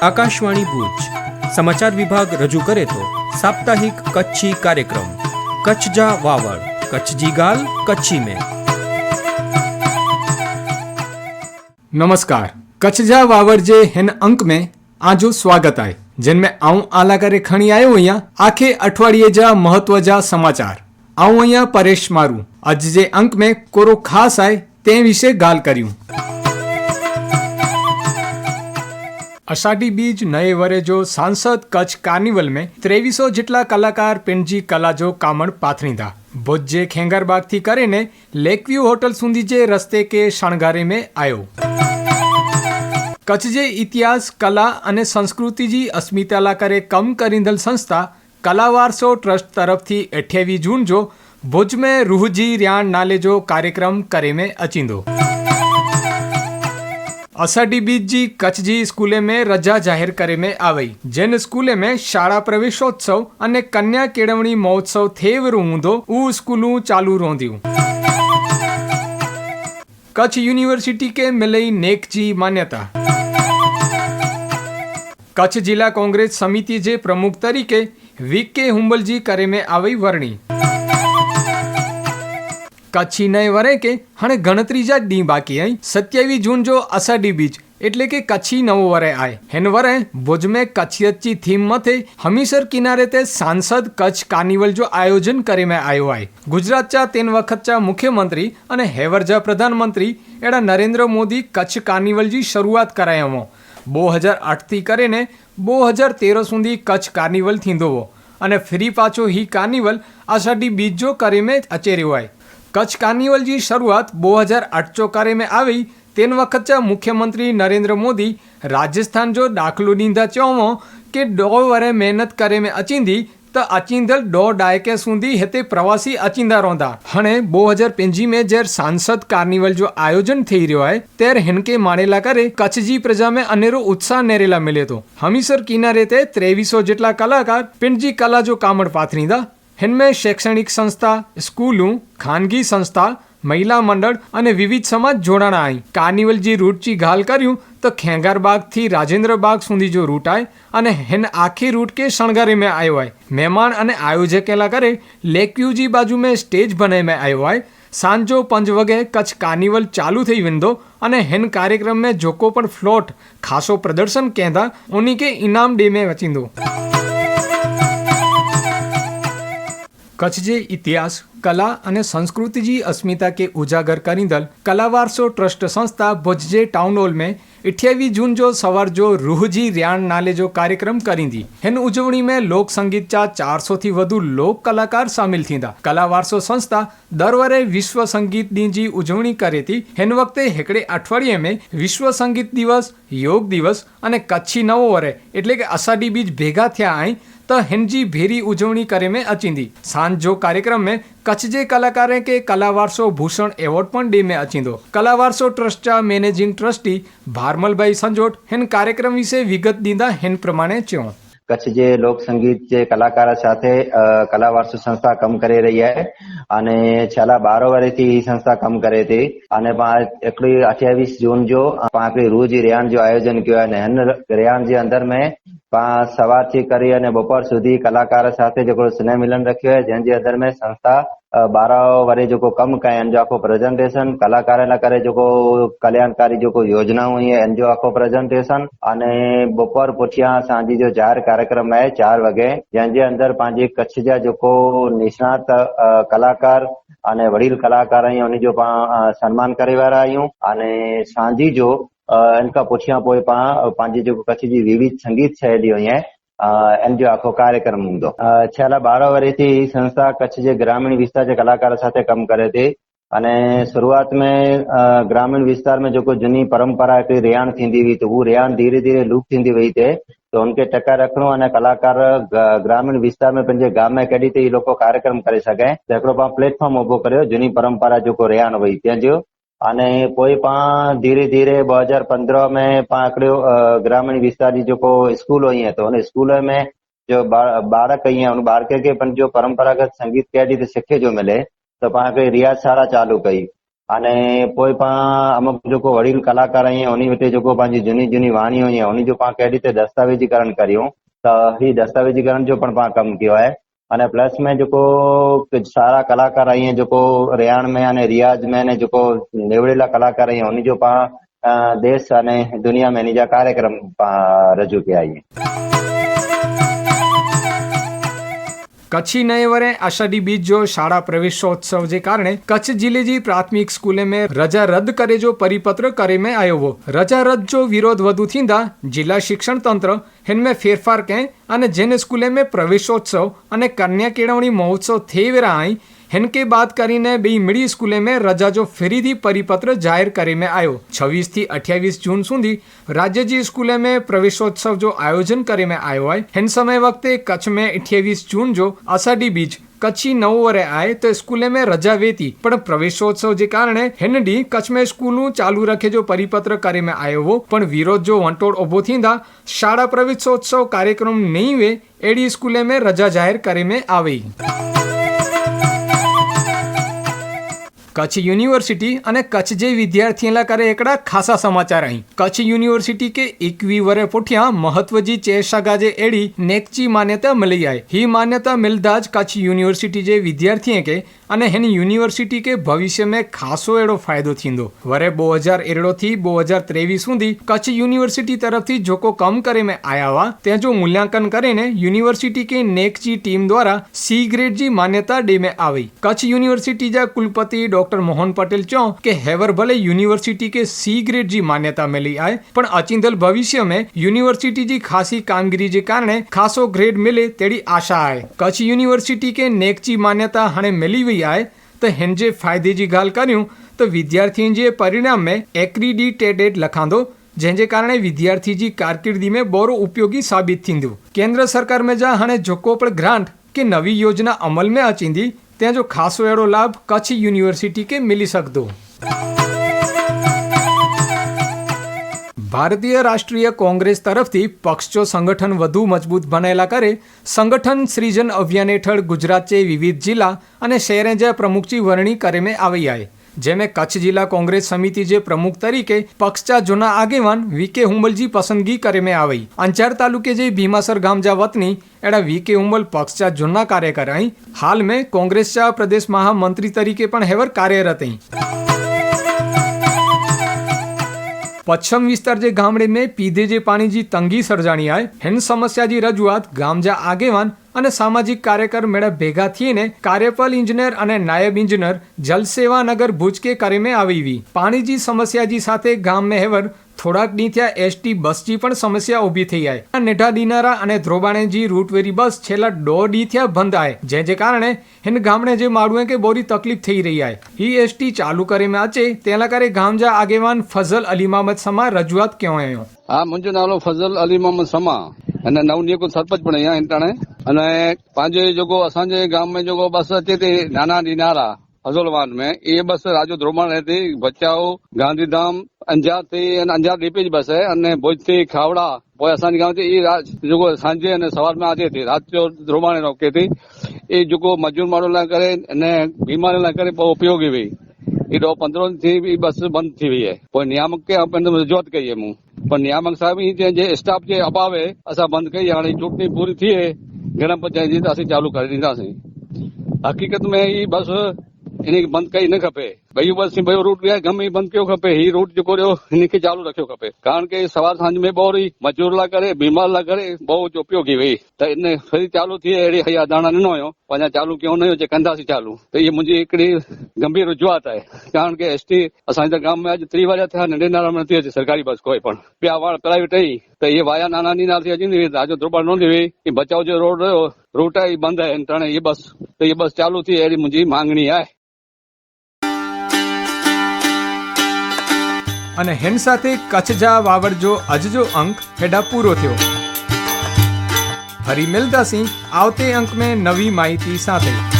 આકાશવાણી ભુજ સમાચાર વિભાગ રજૂ કરે તો સાપ્તાહિક કચ્છી कार्यक्रम कच्छ जा वावड़ कच्छ जी गाल कच्छी में। नमस्कार, कच्छ जा वावड़ जे हिन अंक में आजो स्वागत है, जिनमें आऊं आला करे खणी आयो अहियां आखे अठवाडिये जा महत्व जा समाचार। आऊं अहियां परेश मारू। अज जे अंक में कोरो खास है ते विषे गाल करियूं। अषाढ़ी बीज नए वरे जो सांसद कच्छ कार्निवल में 2300 जेटला कलाकार पिंड कला जो कामण पाथरींदा। भुज जे खेंगरबाग थी करे ने लेकव्यू होटल सुधी जे रस्ते के शणगारे में आयो। कच्छ जे इतिहास कला अने संस्कृति जी अस्मिता ला करे कम करींदल संस्था कला वारसो ट्रस्ट तरफ थी 28 जून जो भुज में रूह जी रियाण नाले जो कार्यक्रम करे में अचींदो। अषाढ़ी बीज जी कच्छ जी स्कूले में रजा जाहिर करे में आवई, जिन स्कूले में शाळा प्रवेशोत्सव अने कन्या केळवणी महोत्सव थेवरो हूंदो उ स्कूलूं चालू रहंदियूं। कच्छ यूनिवर्सिटी के मिलई नेक जी मान्यता। कच्छ जिला कांग्रेस समिति जे प्रमुख तरीके वीके हुंबल जी करे में आवई वरणी। कच्छी नए वरे के हणे गणतरी जा डी बाकी आई। 27 जून जो अषाढ़ी बीज એટલે કે કચ્છી નવો વરે આય। હેન વરે ભુજ में કચ્છિયત ची थीम मथे हमीसर किनारे ते सांसद कच्छ कार्निवल जो आयोजन करे में आयो आय। गुजरातच्या 3 वखतच्या मुख्यमंत्री अने हेवरजा प्रधानमंत्री एड़ा नरेंद्र मोदी कच्छ कार्निवल जी शुरुआत करायो। 2008 थी करे ने 2013 सुधी कच्छ कार्निवल थींदो हो अने फरी पाछो ही कार्निवल अषाढ़ी बीज जो करे में अचे रह्यो आय। कच्छ कार्निवल जी शुरुआत 2008 चो करे में आई। 3 वखतच्या मुख्यमंत्री नरेंद्र मोदी राजस्थान जो दाखलो दींदा चवो कि 2 वरे मेहनत करे में अचींदी तो अचींदल 2 दायके सुधी हेते प्रवासी अचींदा रहंदा। हणे 2005 में जर सांसद कार्निवल जो आयोजन थई रह्यो है त्यारे हिनके माणेला करे कच्छ जी प्रजा में अनेरो उत्साह नेरेला मिले तो। हमीसर किनारे ते 2300 जेटला कलाकार पिंड जी कला जो कामण पाथरींदा। इनमें शैक्षणिक संस्था, स्कूलों, खानगी संस्था, महिला मंडल अने विविध समाज जोड़ाणा आई। कार्निवल जी रूट की गाल करूँ तो खेंगारबाग थी राजेंद्र बाग सुधी जो रूट आए अने हिन आखी रूट के शणगारे में आयो है। मेहमान अने आयोजकेला करे लेकव्यू जी बाजू में स्टेज बनाए में आयो है। सांजो 5 वगे कच्छ कार्निवल चालू थई वेंदो अने हिन कार्यक्रम में जोको पण फ्लोट खासो प्रदर्शन केंदा उन्हीं के इनाम डे में वचींदो। कच्छ जे इतिहास कला अने संस्कृति जी अस्मिता के उजागर करींदल कला वारसो ट्रस्ट संस्था भुज जे टाउन हॉल में 28 जून जो सवार जो रूह जी रियाण नाले जो कार्यक्रम करींदी। हिन उजवणी में लोक संगीत चा 400 थी वधु लोक कलाकार शामिल थींदा। कला वारसो संस्था दर वरे विश्व संगीत डी जी उजवणी करे थी। हिन वक्ते हिकड़े अठवाडिये में विश्व संगीत दिवस, योग दिवस अने कच्छी नवो वरे એટલે કે अषाढ़ी बीज भेगा थया आई तो हिन जी भेरी उजवणी करे में अचींदी। सांझ जो कार्यक्रम में कच्छ जे कलाकारें के कला वारसो भूषण एवॉर्ड पण डे में अचींदो। कला वारसो ट्रस्ट चा मैनेजिंग ट्रस्टी भारमल भाई संजोट हिन कार्यक्रम विषे विगत दींदा हिन प्रमाणे चयो। कच्छ जे लोक संगीत जे कलाकार साथे कला वारसो संस्था कम करे रही है અને છેલ્લા 12 વર્ષથી એ સંસ્થા કામ કરે છે અને 28 जून जो पाकड़ी रूह जी रियाण जो आयोजन किया है। हिन रियाण जे अंदर में सवार थी करी अने बपोर सुधी कलाकार साथे जो स्नेह मिलन रखियो है, जंहिं जे अंदर में संस्था 12 वरे जो कम कया आहिनि जो आखो प्रेजेंटेशन कलाकार लाइ करे जो कल्याणकारी जो योजनाऊं हुई आहिनि जो आखो प्रेजेंटेशन अने बपोर पुठियां सांझी जो जाहिर कार्यक्रम आहे 4 वगे, जंहिं जे अंदर पंहिंजे कच्छ जा जो निष्णात कलाकार अने वडील कलाकार आहियूं उन जो सन्मान करे वारा आहियूं अने सांझी जो इनका पुठियां पोइ पंहिंजी जो कच्छ जी विविध संगीत शैली हुई है इन जो आखो कार्यक्रम हूंदो। छेल्ला 12 वरेथी संस्था कच्छ जे ग्रामीण विस्तार जे कलाकार साथे कम करे थी अने शुरुआत में ग्रामीण विस्तार में जो जूनी परंपरा हिकिड़ी रियाण थींदी हुई तो वो रियाण धीरे धीरे लुप्त थींदी वई थे तो उनके टका रखणो अने कलाकार ग्रामीण विस्तार में पंहिंजे गांव में केॾी त ई लोको कार्यक्रम करे सघे त हिकिड़ो पाण प्लेटफॉर्म उभो करियो जूनी परंपरा जो रियाण हुई तंहिंजो अने पोइ पाण धीरे धीरे 2015 में पाण हिकिड़ो ग्रामीण विस्तार जी जो स्कूल हुई है तो उन स्कूल में जो बालक ही है उन बालक के जो परंपरागत संगीत केॾी त सिखे जो मिले तो पाण हिकिड़ी रियाज़ शाला चालू कई અને કોઈ પણ અમુક જેको વડીલ કલાકાર અહીંયા ઉन्ही वटि जेको पंहिंजी जूनी जूनी वाणियूं અહીંયા उन्ही जो पाण कहिड़ी રીતે दस्तावेजीकरण કર્યું त ही दस्तावेजीकरण जो पण पाण कमु कयो आहे અને પ્લસ में जेको सारा कलाकार અહીંયા जेको रेहाण में અને रियाज़ में ने जेको निवड़ेला कलाकार અહીંયા उन्ही जो पाण देश અને दुनिया में निजा कार्यक्रम रजू किया है। कच्छी नए वरे आषाढ़ी बीज जो शाळा प्रवेशोत्सव जे कारणे कच्छ जिले जी प्राथमिक स्कूले में रजा रद्द करे जो परिपत्र करे में आयो हो। रजा रद्द जो विरोध वधु थींदा जिला शिक्षण तंत्र हिनमें फेरफार करें अने जेने स्कूले में प्रवेशोत्सव अने कन्या केळवणी महोत्सव थी रहा हिनके बात करीने बे मिडी स्कूले में रजा जो फरीथी परिपत्र जाहिर करे में आयो। 26 થી 28 जून सुधी राज्य जी स्कूले में प्रवेशोत्सव जो आयोजन करे में आयो है। हिन समय वक्ते कच्छ में 28 जून जो आषाढ़ी बीज कच्छी नव वरे आए तो स्कूले में रजा वेती पण प्रवेशोत्सव जे कारणे हिन डी कच्छ में स्कूलू चालू रखे जो परिपत्र करे में आयो हो पण विरोध जो वंटोड़ उभो थींदा शाळा प्रवेशोत्सव कार्यक्रम नहीं वे एडी स्कूले में रजा जाहिर करे में आवी। कच्छ यूनिवर्सिटी અને કચ્છ જે વિદ્યાર્થીઓના કરે એકડા ખાસા સમાચાર અહીં। કચ્છ यूनिवर्सिटी के 21 वरे पुठिया महत्व जी चेषागा जे एड़ी नेकची मान्यता मिली है। ही मान्यता मिलदा ज कच्छ यूनिवर्सिटी जे विद्यार्थी के अने हिन यूनिवर्सिटी के भविष्य में खासो एड़ो फायदो थींदो। वरे 2013 थी 2023 सुधी कच्छ यूनिवर्सिटी तरफ थी जोको कम करे में आया हुआ त्या जो मूल्यांकन करीने यूनिवर्सिटी के नेकची टीम द्वारा सी ग्रेड जी मान्यता दे में आई। कच्छ यूनिवर्सिटी जा कुलपति डॉक्टर मोहन पटेल चौ के हेवर भले यूनिवर्सिटी के सी ग्रेड जी मान्यता मिली आए पण अचिंतल भविष्य में यूनिवर्सिटी जी खासी कामगिरी जे कारणे खासो ग्रेड मिले तेड़ी आशा है। कच्छ यूनिवर्सिटी के नेकची मान्यता हणे मिली हुई आए तो हिन जे फायदे जी गाल करूं तो विद्यार्थी जे परिणाम में एक्रीडिटेटेड लखांदो जंहिंजे कारणे विद्यार्थी जी कारकिर्दी में बोरो उपयोगी साबित थींदो। केंद्र सरकार में जा हणे जोको पण ग्रांट के नवी योजना अमल में अचींदी त्या जो खासो एड़ो लाभ कच्छ यूनिवर्सिटी के मिली सकदो। भारतीय राष्ट्रीय कांग्रेस तरफथी पक्ष जो संगठन वधु मजबूत बनेला करे संगठन सृजन अभियान हेठळ गुजरात विविध जिला अने शहरें जे प्रमुखची वरणी करे में आई है। जेमें कच्छ जिला कांग्रेस समिति जे प्रमुख तरीके पक्षचा जूना आगेवान वीके हुंबल जी पसंदगी करे में आई। अंचार तालुके जे भीमासर गाम जा वतनी एड़ा वीके हुंबल पक्षचा जूना कार्यकर आई। हाल में कांग्रेसचा प्रदेश महामंत्री तरीके पण हेवर कार्यरत आई। पश्चिम विस्तार जे गामडे में पीधे जे पानी जी तंगी सर्जाणी आए। हिन समस्या जी रजूआत गाम जा आगेवान અને સામાજિક કાર્યકર મેળા ભેગા થઈને કાર્યપાલ ઇજનેર અને નાયબ ઇજનેર જલસેવા નગર ભુજ કે કરે में આવી। પાણીજી સમસ્યાજી સાથે ગામ में હેવર થોડાક દી થયા એસટી બસજી પણ સમસ્યા ઊભી થઈ આય। નેઠા દિનારા અને ધ્રોબાણેજી રૂટવેરી બસ છેલ્લા 1.5 દી થયા બંધ આય જે કારણે हिन गामडे जे माड़ुए के बोरी तकलीफ थी रही है। ही एसटी चालू करे में अचे तेला करे गाम जा आगेवान फजल अली मोहम्मद समा रजूआत क्यों आयो। हाँ, मुंहिंजो नालो फजल अली मोहम्मद समा अने नवनियुक्त सरपंच पण आहियां हिताणे अने पंहिंजे जेको असांजे गाम में जेको बस अचे थी नाना दिनारा फजलवान में ये बस राजू द्रोमाणे थी बचाओ गांधीधाम अंजार थी अंजार डीपी जी बस है अने भुज थी खावड़ा पोइ असांजे गांव थी जेको सांझे अने सवार में अचे थी रात जो द्रोमाणे रोके थी ये जेको मजूर माण्हू लाइ करे अने बीमारी लाइ करे पोइ उपयोगी हुई। ये 15 थी भी बस बंद थी हुई है। पोइ नियामक के रजूआत कई है मूं पर नियामक साहब जे स्टाफ जे अभावे असां बंद कई। हाणे चूंटणी पूरी थी है ग्राम पंचायत जी त असीं चालू करे ॾींदासीं। हकीकत में ही बस इनखे बंद कई न खपे। ॿियो बस ॿियो रूट गमे बंद कयो खपे। ही रूट जेको रहियो हिनखे चालू रखियो खपे कारण के सवार सांझ में बोरी मजूर लाइ करे बीमार लाइ करे बहुत उपयोगी हुई त इन फरी चालू थी अहिड़ी हया दाणा ॾिनो हुयो पंहिंजा चालू कयो न हुयो जे कंदासीं चालू त इहा मुंहिंजी हिकिड़ी गंभीर रजूआत आहे कारण के एसटी असांजे गाम में अॼु 3 वारा थिया नंढे नारा में नथी अचे सरकारी बस कोई पण ॿिया वार प्राइवेट ई त इहे वाया नाना नी नाल थी अची हुई राजो द्रोबाण न हुई बचाव जो रोड रहियो रूट ई बंदि आहे हाणे इहे बस चालू थी अहिड़ी मुंहिंजी मांगणी आहे। અને હેન સાથે કચ્છ જા વાવડ જો અજજો અંક હેડા પૂરો થયો। ફરી મિલતાસી આવતે અંક में નવી માહિતી સાથે।